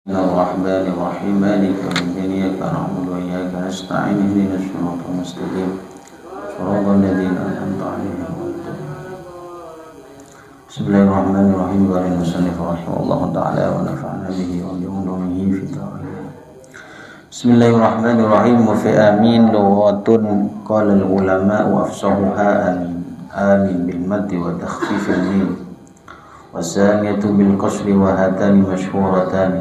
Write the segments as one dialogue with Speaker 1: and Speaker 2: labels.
Speaker 1: الرحمن الرحيم مالك يوم الدين إياك نعبد وإياك نستعين اهدنا الصراط المستقيم صراط الذين أنعمت عليهم بسم الله الرحمن الرحيم قال المصنف رحمه الله تعالى ونفعنا به وبعلومه في الدارين بسم الله الرحمن الرحيم وفي آمين لغات قال العلماء أفصحها آمين آمين بالمد وتخفيف الميم والثانية بالقصر وهاتان مشهورتان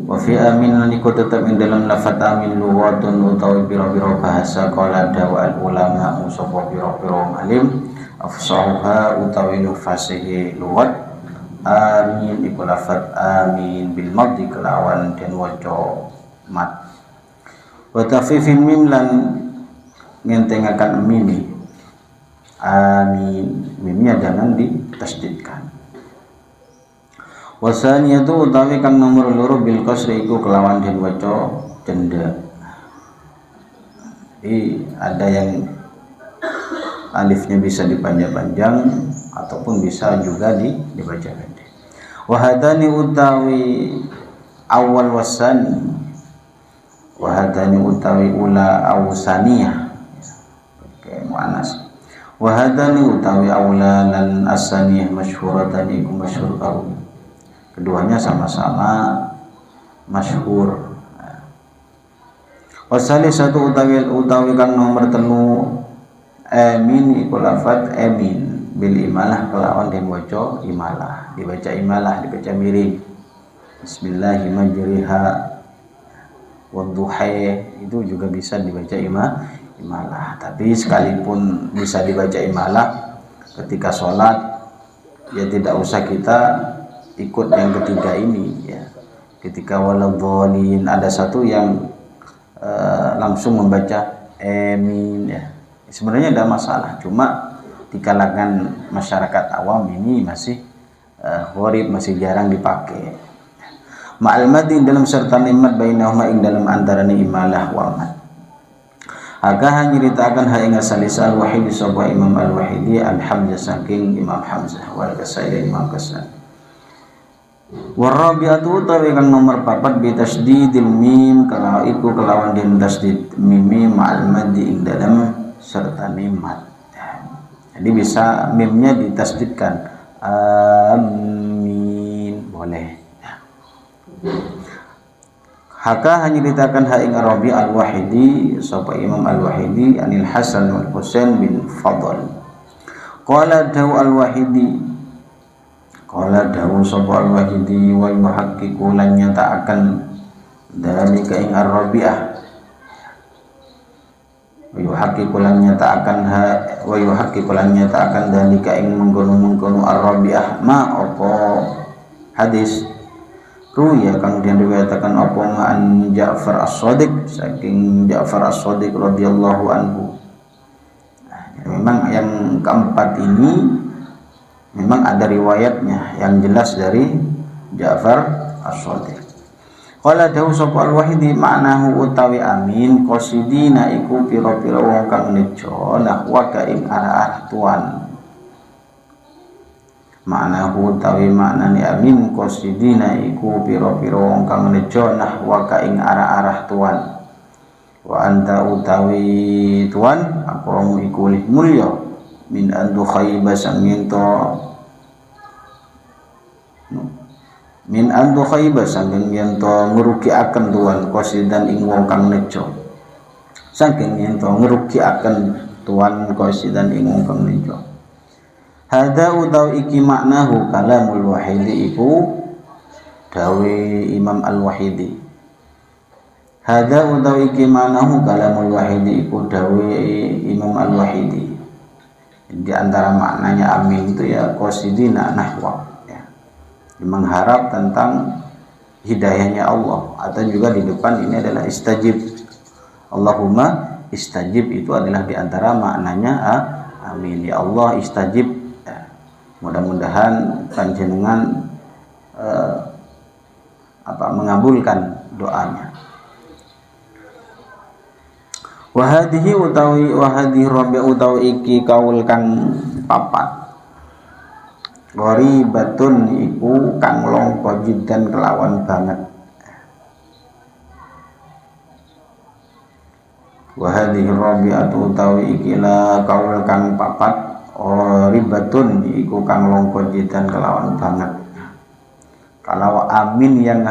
Speaker 1: wa fi amin lan iku tetep ing dalam lafaz amin luwatun utawi pira-pira bahasa qala dawa al ulama sapa pira-pira alim afsahuha utawi fasihi luwat amin iku lafaz amin bil madhi kelawan den waca mat wa tafifin mim lan ngentengaken mimi amin mimnya jangan ditasdidkan. Wasaniyatu utawi kang nomor loro bil qasri iku kelawan den waca cendha. Jadi ada yang alifnya bisa dipanjang-panjang ataupun bisa juga dibaca pendek. Wa hadani utawi awal wasani. Wa hadani utawi ula awsaniyah. Oke, muannas. Wa hadani utawi aula lan asaniyah masyhuratan iku masyhur karo. Keduanya sama-sama masyhur. Wasali satu utawi kang nomor telu amin iku lafaz amin bil imalah kelawan den waca imalah, dibaca imalah, dibaca miring. Bismillahirrahmanirrahim wadduha itu juga bisa dibaca imalah. Tapi sekalipun bisa dibaca imalah ketika sholat ya tidak usah kita ikut yang ketiga ini ya. Ketika waladhdallin ada satu yang langsung membaca amin ya. Sebenarnya ada masalah, cuma di kalangan masyarakat awam ini masih gharib, masih jarang dipakai. Ma'al madin dalam serta nimat bainahuma ing dalam antarane imalah wal mad. Aga nyeritakan ha ing salis al-wahid sapa Imam al-Wahidi al-Hamzah saking Imam Hamzah wal Kasai Imam Kasai. Warabiatu utawi kang nomor 4 bi tasdidil mim kalau iku kelawan den tasdid mimi ma'al maddi ing dalam serta nimat. Jadi bisa mimnya ditasdidkan amin boleh. Haka hanya ditakan ha ing Arabi al-Wahidi sapa Imam al-Wahidi anil Hasan wal Husain bin Fadl. Qala dawu al-Wahidi qala dawu sapa al-Wahidi wa yuhaqqiqu lan nyata'akan dalika ing ar-Rabi'ah wa yuhaqqiqu lan nyata'akan dalika ing mengkono-mengkono ar-Rabi'ah ma apa hadis ruya kang diriwayataken apa an Ja'far as-Shadiq saking Ja'far as-Shadiq radhiyallahu anhu. Memang yang keempat ini memang ada riwayatnya yang jelas dari Ja'far as-Shadiq. Qala dawu sapa al-Wahidi maknahu utawi amin qasidina iku pira-pira wong kang nejo nahwa ka ing arah-arah tuan. Maknahu utawi maknane amin qasidina iku pira-pira wong kang nejo nahwa ka ing arah-arah tuan. Wa anta utawi tuan akramu iku mulya min andu khayba sangin to min andu khayba sangin yen to ngrugi akan tuan qasidan ing wong kang nejo saking yen to ngrugi akan tuan qasidan ing wong kang nejo. Hada utawi iki maknahu kalamul Wahidi iku dawe Imam al-Wahidi. Hada utawi iki maknahu kalamul Wahidi iku dawe Imam al-Wahidi. Di antara maknanya amin itu ya qasidina nahwa ya. Mengharap tentang hidayahnya Allah atau juga di depan ini adalah istajib. Allahumma istajib itu adalah di antara maknanya amin ya Allah istajib ya. Mudah-mudahan panjenengan mengabulkan doanya. Wahadihi utawi wahadi rabi utawi iki kaul kang papat Ghoribatun iku kang longko jiddan kelawan banget. Wa hadhihi rabi'atu utawi ikilah kaul kang papat. Ghoribatun iku kang longko jiddan kelawan banget. Kalau amin yang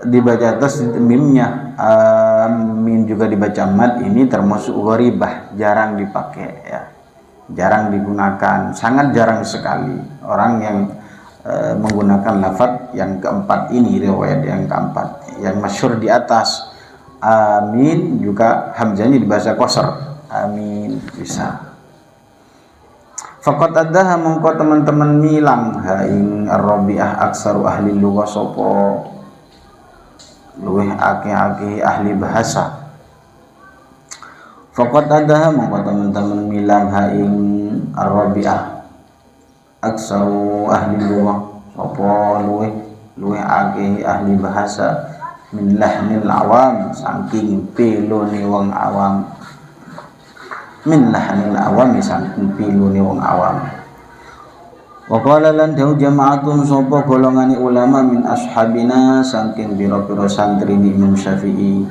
Speaker 1: dibaca atas mimnya, amin juga dibaca mat, ini termasuk gharibah, jarang dipakai ya, jarang digunakan, sangat jarang sekali orang yang menggunakan lafaz yang keempat ini, riwayat yang keempat. Yang masyhur di atas amin juga hamzahnya dibaca qasar, amin bisa. Faqat addaha mongko teman-teman milang ha ing ar-rabi'ah aksaru ahli lugha sapa luweh akeh-akeh ahli bahasa. Faqat addaha mongko teman-teman milang ha ing ar-rabi'ah aksaru ahli lugha sapa luweh akeh ahli bahasa min lahnil awam saking pelone wong awam, min lahanil awam saking pilune wong awam. Wa qala lan dawu jama'atun sapa golongane ulama min ashabina saking pira-pira santri di Imam Syafi'i.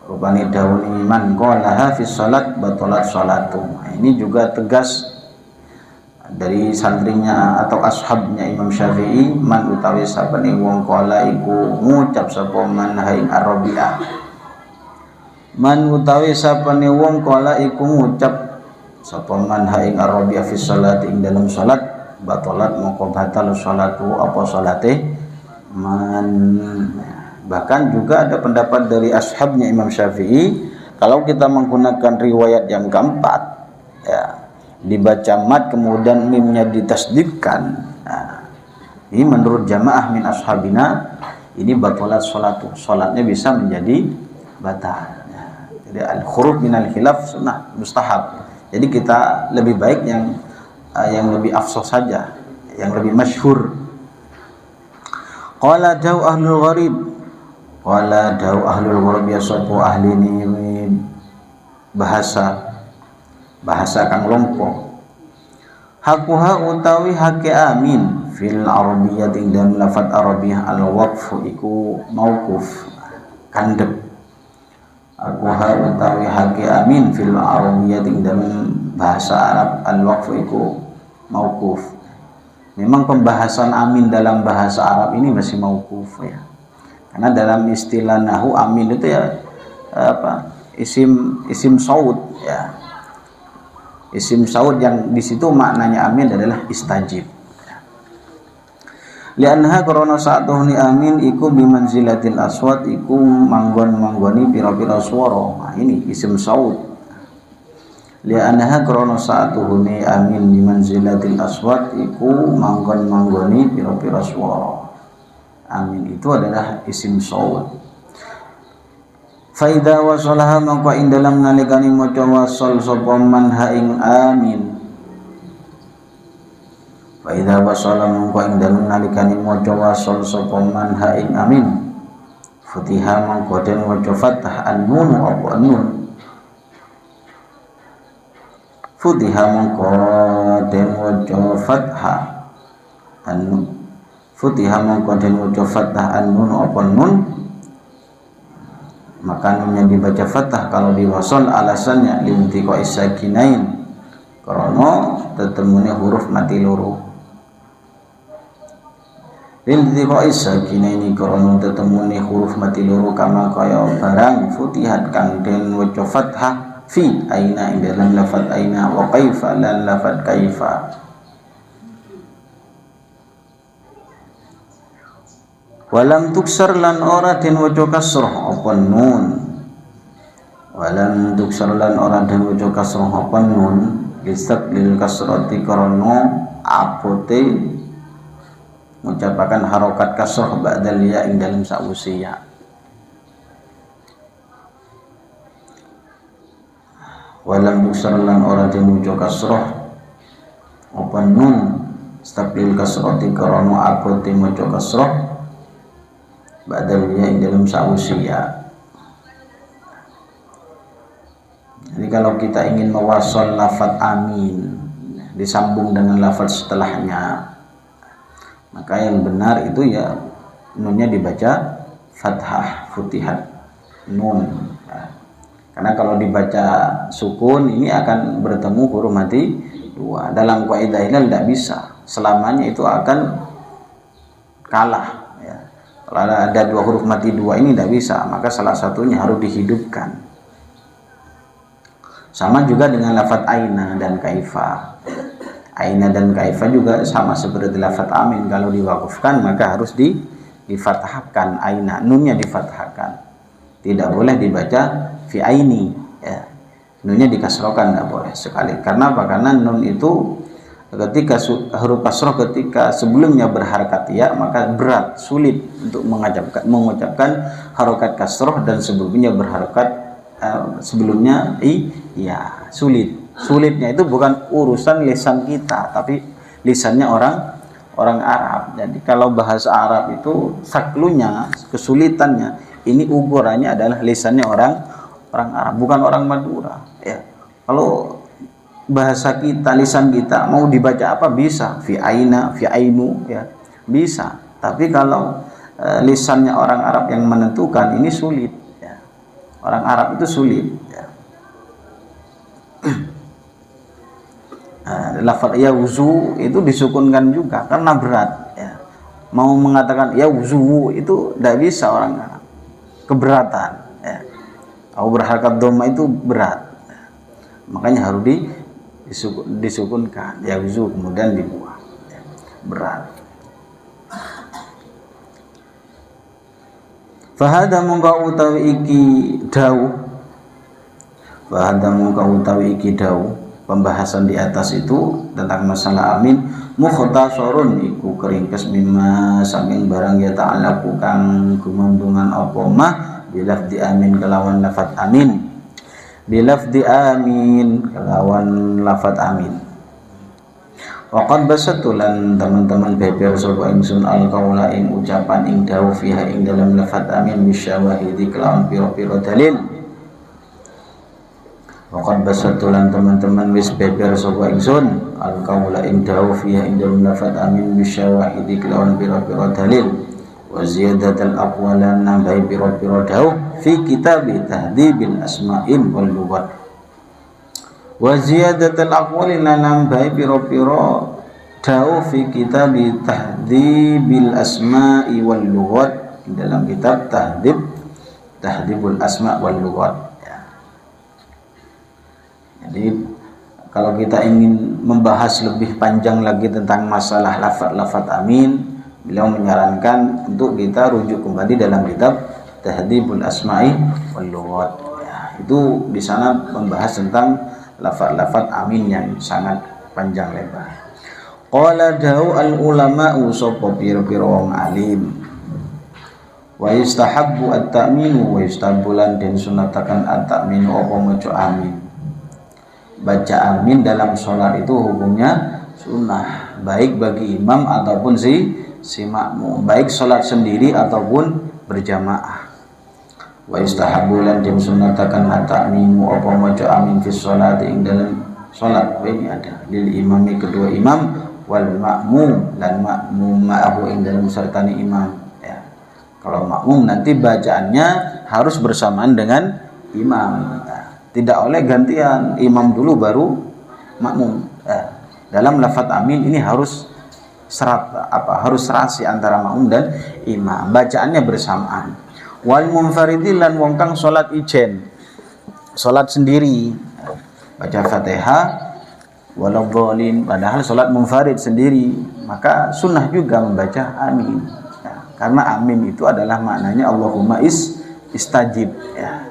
Speaker 1: Rupane dawuh man qala fi shalat batalat shalatu. Ini juga tegas dari santrinya atau ashabnya Imam Syafi'i, man utawi sapane wong qala iku ngucap sapa man haing ar-rabi'ah. Man utawi sapane wong kala iku ngucap sapa man ha ing ar-rabi'ah fi shalat ing dalam salat batalat moko batal salatu apa salate man. Bahkan juga ada pendapat dari ashabnya Imam Syafi'i, kalau kita menggunakan riwayat yang keempat ya, dibaca mat kemudian mimnya ditasdidkan, nah, ini menurut jamaah min ashabina ini batalat salatu, salatnya bisa menjadi batal. Jadi al-khuruf minal khilaf sunnah mustahab. Jadi kita lebih baik yang lebih afsah saja, yang lebih masyhur. Qala dawu ahlul gharib, qala dawu ahlul gharib ya sapa ahli ni bahasa kang lompo. Hakuha utawi hake amin fil arabiyyah ing dalam lafaz arabiyah al-waqfu iku mauquf kandhep. Akuha utawi haki amin fil arabiyyah ing dalam bahasa Arab al-waqfu iku mauquf. Memang pembahasan amin dalam bahasa Arab ini masih mauquf ya. Karena dalam istilah nahwu amin itu ya isim saud ya. Isim saud yang di situ maknanya amin adalah istajib. Lianha korona saat tuhni amin iku bimanzilatil aswat iku manggon-manggoni pira-pira swara. Nah, ini isim saud. Lianha korona saat tuhni amin bimanzilatil aswat iku manggon-manggoni pira-pira swara. Amin itu adalah isim saud. Faida wasalaha mangko ing dalam nalikani maca wasal sapa man ha ing amin. Faida wasala mangko ing dalem nalikane maca wasal sapa man ha ing amin. Futiha mangko den maca fathah an-nun apa nun. Futiha mangko den maca fathah an-nun. Futiha mangko den maca fathah an-nun apa nun. Maka nunnya dibaca fathah kalau diwasal, alasannya limtiqo isakinain, karena tetemunya huruf mati loro. Limtiqo isakinaini karena tetemunya huruf mati loro kama kaya barang futihat kang den waca fathah fi aina ing dalam lafaz aina wa kaifa lan lafaz kaifa. Walam tuksar lan ora den waca kasrah apa nun. Walam tuksar lan ora den waca kasrah apa nun listaqlil kasrati karena apote mengucapkan harokat kasrah ba'dal ya ing dalam sausi ya. Walam tuksar lan ora den waca kasrah apa nun listaqlil kasrati karena apote maca kasrah ba'dalnya ing dalam sausia. Jadi kalau kita ingin mewasol lafaz amin disambung dengan lafaz setelahnya, maka yang benar itu ya nunnya dibaca fathah, futihat nun. Karena kalau dibaca sukun ini akan bertemu huruf mati dua. Dalam kaidah ini tidak bisa, selamanya itu akan kalah. Ya. Kalau ada dua huruf mati dua ini tidak bisa, maka salah satunya harus dihidupkan. Sama juga dengan lafaz aina dan kaifa. Aina dan kaifa juga sama seperti lafaz amin, kalau diwakufkan maka harus difathahkan aina, nunnya difathahkan. Tidak boleh dibaca fi aini, ya. Nunnya dikasrohkan tidak boleh sekali. Karena apa? Karena nun itu ketika huruf kasroh ketika sebelumnya berharakat ya, maka berat, sulit untuk mengucapkan harokat kasroh dan sebelumnya berharakat sebelumnya iya, sulit. Sulitnya itu bukan urusan lisan kita, tapi lisannya orang Arab. Jadi kalau bahasa Arab itu saklunya, kesulitannya ini ukurannya adalah lisannya orang Arab, bukan orang Madura. Ya. Kalau bahasa kita, lisan kita mau dibaca apa bisa, fi aina, fi ainu, ya bisa. Tapi kalau lisannya orang Arab yang menentukan ini sulit. Ya. Orang Arab itu sulit. Ya. Lafaz ya wuzu itu disukunkan juga karena berat. Ya. Mau mengatakan ya wuzu itu tidak bisa orang Arab. Keberatan, ya. Berharakat dhamma itu berat, makanya harus disukunkan ya wuzu, kemudian dibuang, ya. Berat. Fahada mungka utawi iki dawuh, fahada mungka utawi iki dawuh, pembahasan di atas itu tentang masalah amin mukhtasarun iku keringkes mimma saking barang ya ta'ala kang gumandungan apa mah bilafdi amin kelawan lafaz amin, bilafdi amin kelawan lafaz amin. Waqad basatulan teman-teman beber sapa ingsun alqaula ing ucapan ing dawuh fiha ing dalam lafaz amin bisyawahidi kelawan pira-pira dalil. Waqad basatulan teman-teman wis beber sapa ingsun al-qaula ing dawuh fiha ing dalam lafaz amin bisyawahidi kelawan pira-pira dalil wa ziyadatul aqwalan nambahi pira-pira dawuh fi kitab tahdzibil asma'in wal lughat wa ziyadatul aqwalin nambahi pira-pira dawuh fi kitab tahdzibil asma'i wal lughat dalam kitab tahdibul asma' wal lughat. Jadi kalau kita ingin membahas lebih panjang lagi tentang masalah lafaz amin, beliau menyarankan untuk kita rujuk kembali dalam kitab Tahdibul Asma'i wal Lughat. Ya, itu di sana membahas tentang lafaz amin yang sangat panjang lebar. Qala da'u al ulama'u sapa pira-pira wong alim. Wa yustahabbu at-ta'minu wa yustahabbulan den sunatakan at-ta'minu apa maca amin. Baca amin dalam sholat itu hukumnya sunnah, baik bagi imam ataupun si makmum, baik sholat sendiri ataupun berjamaah. Wa istahabulan dim sunnatakan at-ta'minu apa maca amin fi sholat ing dalam sholat. Ini ada lil imami kedua imam wal makmum dan makmum ma'ahu ing dalam sertani imam. Ya. Kalau makmum nanti bacaannya harus bersamaan dengan imam. Tidak oleh gantian, imam dulu baru makmum. Dalam lafaz amin ini harus harus serasi antara makmum dan imam. Bacaannya bersamaan. Wal munfaridilan wong kang salat ijen, salat sendiri, baca Fatihah waladhdallin, padahal salat munfarid sendiri, maka sunnah juga membaca amin. Ya, karena amin itu adalah maknanya Allahumma istajib. Ya.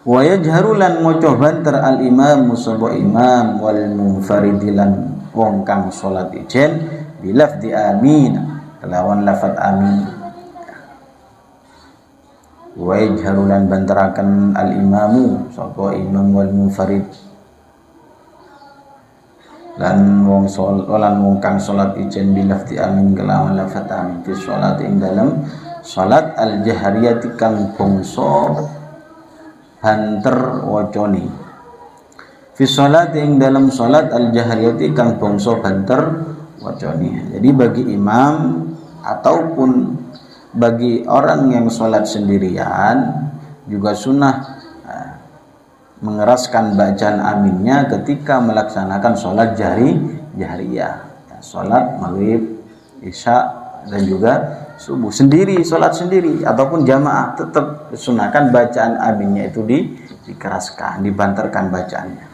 Speaker 1: Wa yajharulan maca banter al imam musaba imam wal munfaridilan wong kang salat ijen bilafdi amin kelawan lafaz amin. Wa yajharulan banteraken al imamu sapa imam wal munfarid lan wong kang salat ijen bilafdi amin kelawan lafaz amin fi salat ing dalam salat al jahriyati kang bangsa banter wacane fi sholat ing dalam sholat al jahriyati kang bangsa banter wacane. Jadi bagi imam ataupun bagi orang yang sholat sendirian juga sunnah mengeraskan bacaan aminnya ketika melaksanakan sholat jahriyah, sholat maghrib, isya dan juga subuh sendiri, sholat sendiri ataupun jamaah, tetap sunahkan bacaan aminnya itu dikeraskan, dibanterkan bacaannya.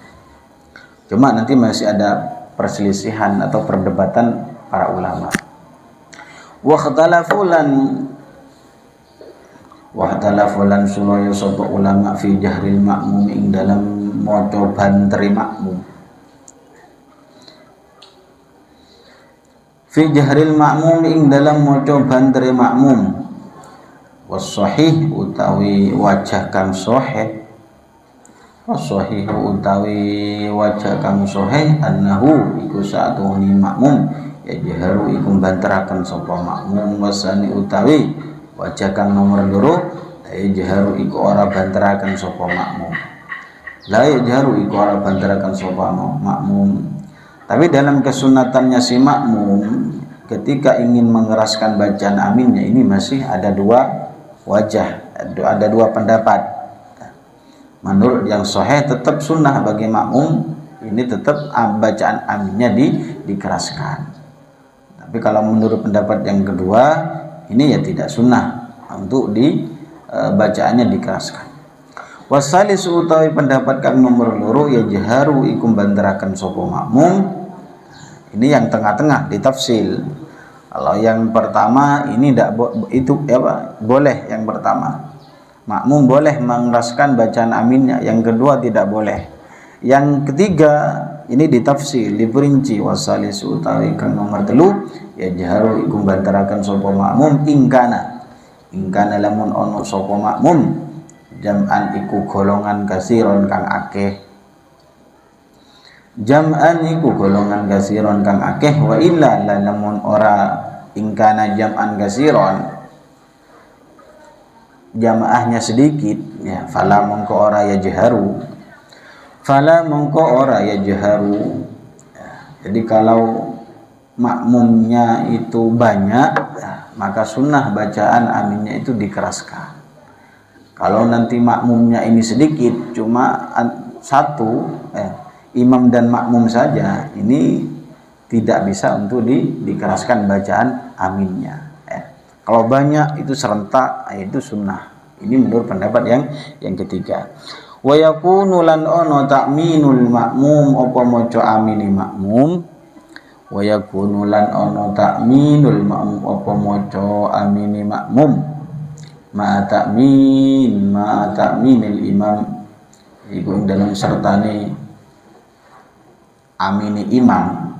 Speaker 1: Cuma nanti masih ada perselisihan atau perdebatan para ulama. Wa ikhtalafu lan sunaya sapa ulama fi jahril ma'mum ing dalam maca banteri makmum. Fi jahril ma'mum ing dalam maca banteri makmum. Was sahih utawi wajah kang sahih. Was sahih utawi wajah kang sahih annahu iku sa'atuhuni makmum ya jaharu iku banteraken sapa makmum wasani utawi wajah kang nomor loro ya jaharu iku ora banteraken sapa makmum. La ya jaharu iku ora banteraken sapa makmum. Tapi dalam kesunatannya si makmum ketika ingin mengeraskan bacaan aminnya ini masih ada dua wajah, ada dua pendapat. Menurut yang sahih tetap sunnah bagi makmum ini tetap bacaan aminnya dikeraskan. Tapi kalau menurut pendapat yang kedua ini ya tidak sunnah untuk bacaannya dikeraskan. Wasalis utawi pendapat kang nomor loro ya jaharu ikum banteraken sapa makmum. Ini yang tengah-tengah ditafsil. Kalau yang pertama ini tidak itu boleh yang pertama. Makmum boleh mengeraskan bacaan aminnya, yang kedua tidak boleh. Yang ketiga ini ditafsir, diperinci. Wasalis utawi kang nomor telu ya jaharu ikum banteraken sapa makmum ingkana lamun ono sapa makmum jam'an iku golongan kasiron kang akeh. Jam'an iku golongan kasiron kang akeh wa illa lamun ora ingkana jam'an kasiron jamaahnya sedikit ya fala mongko ora ya jaharu. Fala mongko ora ya jaharu. Jadi kalau makmumnya itu banyak maka sunnah bacaan aminnya itu dikeraskan. Kalau nanti makmumnya ini sedikit cuma satu imam dan makmum saja, ini tidak bisa untuk dikeraskan bacaan aminnya. Kalau banyak itu serentak itu sunnah. Ini menurut pendapat yang ketiga. Wa yakunu lan ono ta'minul makmum apa maca amini makmum. Wa yakunu lan ono ta'minul makmum apa maca amini makmum ma ta'minil imam iku dalam sertane amini imam.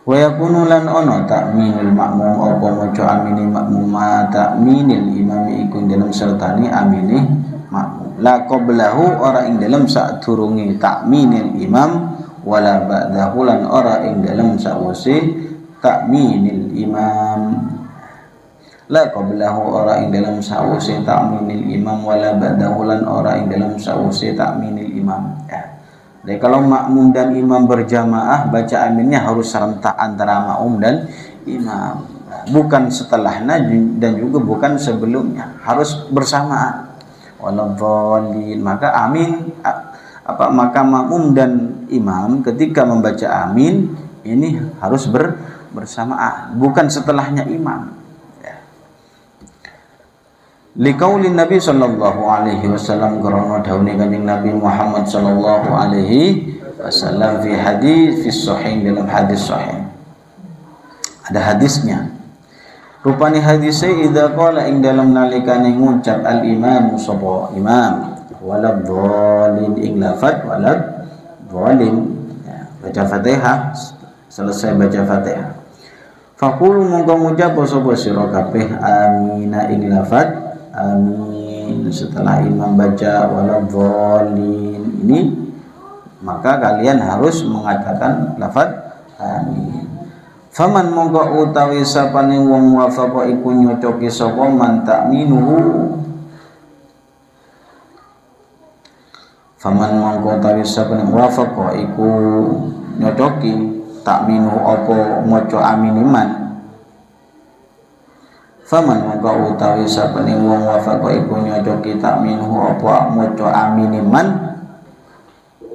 Speaker 1: Wa yakunu lan ono ta'minul makmum apa maca amini makmum ma ta'minil imam iku dalam sertane amini makmum la qablahu ora ing dalam sadurunge ta'minil imam wala ba'dahu lan ora ing dalam sawise ta'minil imam. La qablahu ora ing dalam sawise ta'minil imam wala ba'dahu lan ora ing dalam sawise ta'minil imam. Jadi kalau makmum dan imam berjamaah baca aminnya harus serentak antara makmum dan imam, bukan setelahnya dan juga bukan sebelumnya, harus bersamaan. Waladhdallin, maka amin maka makmum dan imam ketika membaca amin ini harus bersamaan, bukan setelahnya imam. Liqaulin Nabi sallallahu alaihi wasallam karena dawuhe Kanjeng Nabi Muhammad sallallahu alaihi wasallam fi hadis fi sahih dalam hadis sahih. Ada hadisnya. Rupane hadise idza qala ing dalam nalikane ngucap al imam sapa imam waladhdallin ing lafaz waladhdallin baca Fatihah, selesai baca Fatihah. Faqulu mongko ngucap sapa sira kabeh amina ing lafaz amin setelah imam baca waladhdallin ini, maka kalian harus mengatakan lafaz amin. Faman mongko utawi sapane wong wafaqa iku nyocoki sapa man ta'minuhu Faman mongko tawi saben wafaqa iku nyocoki takminu apa maca amin iman. Faman mongko utawi saben wong wafaqa iku nyocoki takminu apa maca amin iman,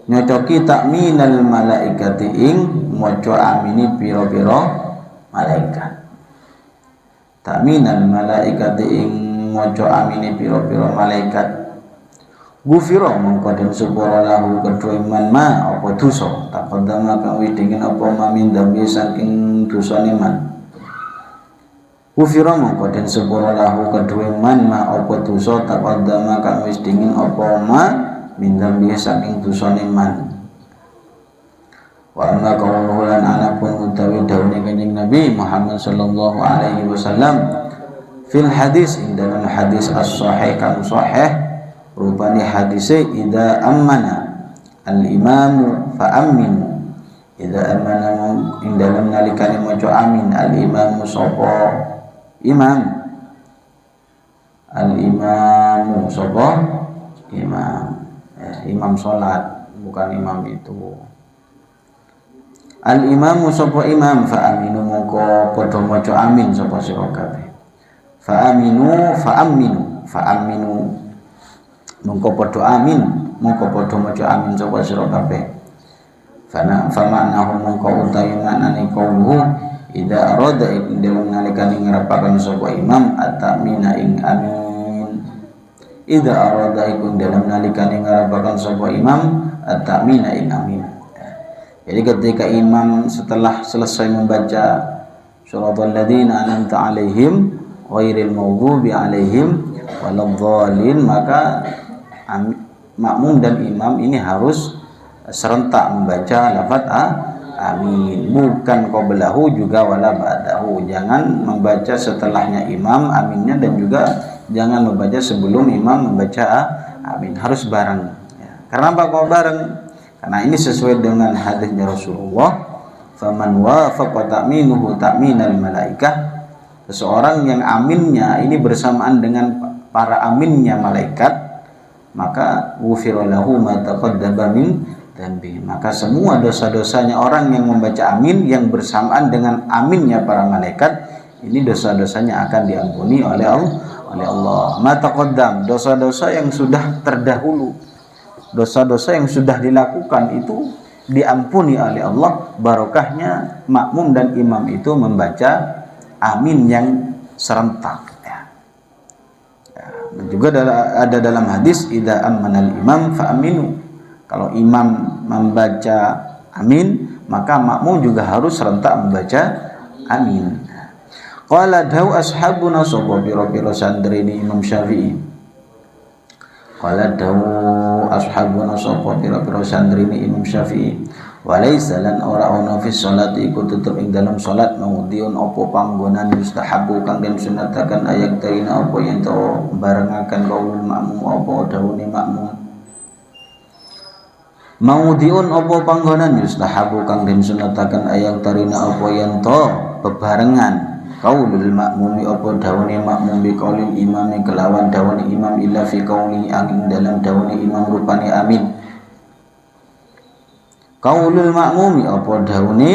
Speaker 1: nyocoki takminal malaikati ing maca amini pira-pira malaikat. Takminal malaikati ing maca amini pira-pira malaikat. Gufira mongko den sepura lahu kedua iman ma apa dosa taqaddama kang wis dingin apa mamin dambi saking dosane man. Gufira mongko den sepura lahu kedua iman ma apa dosa taqaddama kang wis dingin apa ma min dambi saking dosane man. Wa amma qauluhu lan anapun utawi dawuhe Kanjeng Nabi Muhammad sallallahu alaihi wasallam fil hadis ing dalam hadis as-sahih kang sahih rupane hadise idza ammana al-imamu fa aminu. Idza ammana ing dalam nalikane maca amin al-imamu sapa imam, al-imamu sapa imam, imam salat bukan imam itu. Al-imamu sapa imam fa aminu mongko padha maca amin sapa sira kabeh. Fa aminu mongko padha amin, mongko padha maca amin sapa sira kabeh. Fa ma'nahu mongko utawi maknane qauluhu idza arada ing dalem nalikane ngrepaken sapa imam at-ta'mina ing amin. Idza arada iku dalem nalikane ngrepaken sapa imam at-ta'mina ing amin. Jadi ketika imam setelah selesai membaca suratul ladzina an'amta 'alaihim ghairil maghdubi 'alaihim waladhdallin, maka makmum dan imam ini harus serentak membaca lafaz amin, bukan qablahu juga wala ba'dahu. Jangan membaca setelahnya imam aminnya dan juga jangan membaca sebelum imam membaca amin, harus bareng ya. Karena apa kok bareng? Karena ini sesuai dengan hadisnya Rasulullah, faman wafaqa ta'minuhu ta'minal malaikah, seseorang yang aminnya ini bersamaan dengan para aminnya malaikat, maka ghufira lahu ma taqaddama min dzambi, maka semua dosa-dosanya orang yang membaca amin yang bersamaan dengan aminnya para malaikat ini dosa-dosanya akan diampuni oleh Allah. Ma taqaddam, dosa-dosa yang sudah terdahulu, dosa-dosa yang sudah dilakukan itu diampuni oleh Allah, barokahnya makmum dan imam itu membaca amin yang serentak. Juga ada dalam hadis idza ammanal imam fa aminu, kalau imam membaca amin maka makmum juga harus serentak membaca amin. Qala dawu ashabuna sapa pira-pira santri Imam Syafi'i. Qala dawu ashabuna sapa pira-pira santri Imam Syafi'i. Walaysa lan ora ono fi sholati iku tetep ing dalam salat maudhiun apa panggonan mustahabu kang den sunataken ayat tarina apa yen to barengaken kaulul makmum apa dawuhe makmum. Maudhiun apa panggonan mustahabu kang den sunataken ayat tarina apa yen to bebarengan kaulul makmumi apa dawuhe makmum bi qaulil imami kelawan dawuhe imam illa fi qauli angin dalam dawuhe imam rupane amin. Qaulul makmumi apa dawune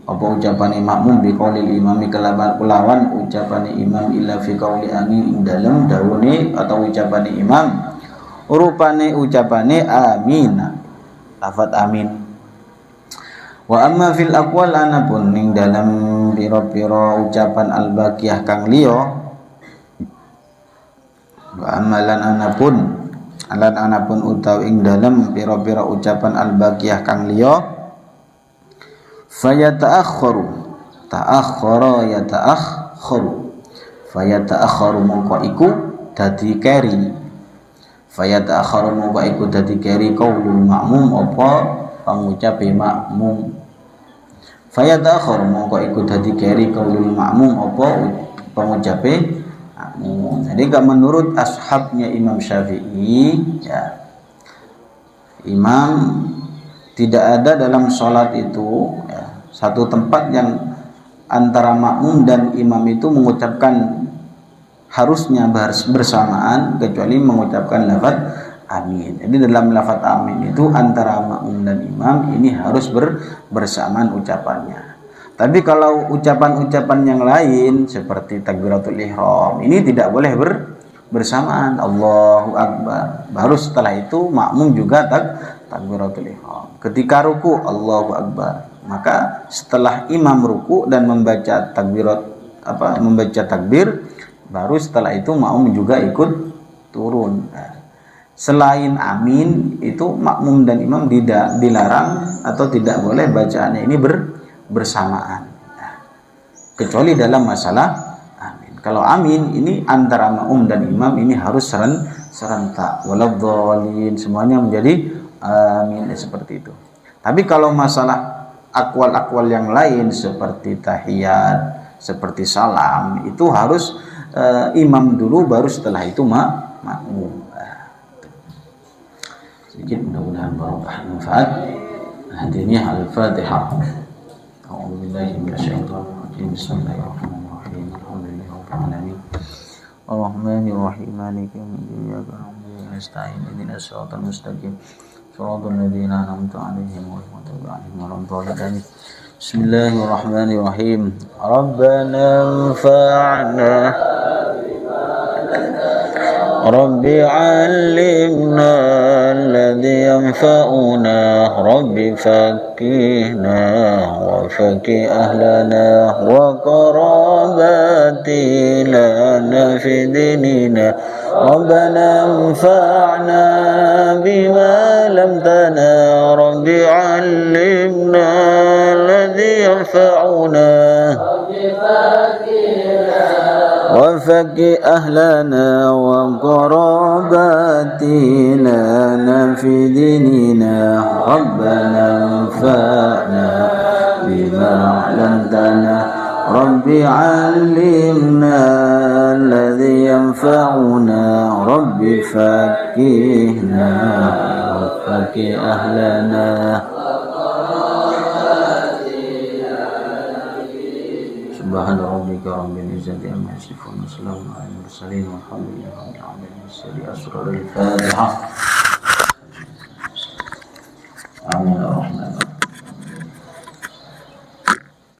Speaker 1: apa ucapane makmum bi qaulil imami kelawan ucapane imam illa fi qauli amin dalam dawune atau ucapane imam rupane ucapane amin, lafaz amin. Wa amma fil aqwal anapun ning dalam pira-pira ucapan al-baqiyah kang liya, wa amalan anapun utawi ing dalam pira-pira ucapan al-baqiyah kang liya fayata'akhkharu ta'akhkhara fayata'akhkharu mongko iku dadi keri, fayata'akhkharu mongko iku dadi keri qaulul makmum apa pangucape makmum, fayata'akhkharu mongko iku dadi keri qaulul makmum apa pangucape. Jadi menurut ashabnya Imam Syafi'i ya, imam tidak ada dalam sholat itu ya, satu tempat yang antara makmum dan imam itu mengucapkan harusnya bersamaan kecuali mengucapkan lafaz amin. Jadi dalam lafaz amin itu antara makmum dan imam ini harus bersamaan ucapannya. Tapi kalau ucapan-ucapan yang lain seperti takbiratul ihram ini tidak boleh bersamaan. Allahu akbar. Baru setelah itu makmum juga takbiratul ihram. Ketika ruku Allahu akbar. Maka setelah imam ruku dan membaca takbir, baru setelah itu makmum juga ikut turun. Selain amin itu makmum dan imam tidak dilarang atau tidak boleh bacaannya ini bersamaan, kecuali dalam masalah amin. Kalau amin ini antara makmum dan imam ini harus serentak, waladhdallin semuanya menjadi amin, seperti itu. Tapi kalau masalah akwal-akwal yang lain seperti tahiyat, seperti salam, itu harus imam dulu baru setelah itu makmum. Sedikit mudah-mudahan barokah manfaat. Hadirinnya Al-Fatihah. A'udzubillahi minasyaitonir rajim. Bismillahirrahmanirrahim. Alhamdulillahi rabbil alamin. Arrahmanir rahim. Maliki yaumiddin. Iyyaka na'budu wa nasta'in. Ihdinas siratal mustaqim. Shiratal ladzina an'amta 'alaihim ghairil maghdubi 'alaihim waladdallin. Bismillahirrahmanirrahim. Rabbana anfa'na Rabbi 'allimna alladhi yanfa'una Rabbi faqihna wa faqih ahlana wa qarabati lana fi dinina Rabbana anfa'na bima 'allamtana Rabbi 'allimna alladhi yanfa'una وفقه أهلنا وقراباتي لنا في ديننا ربنا انفعنا بما علمتنا ربي علمنا الذي ينفعنا ربي فقهنا وفقه أهلنا Subhana rabbika rabbil izzati amma yasifun wa salamun alal mursalin walhamdulillahi rabbil alamin. Al-Fatihah.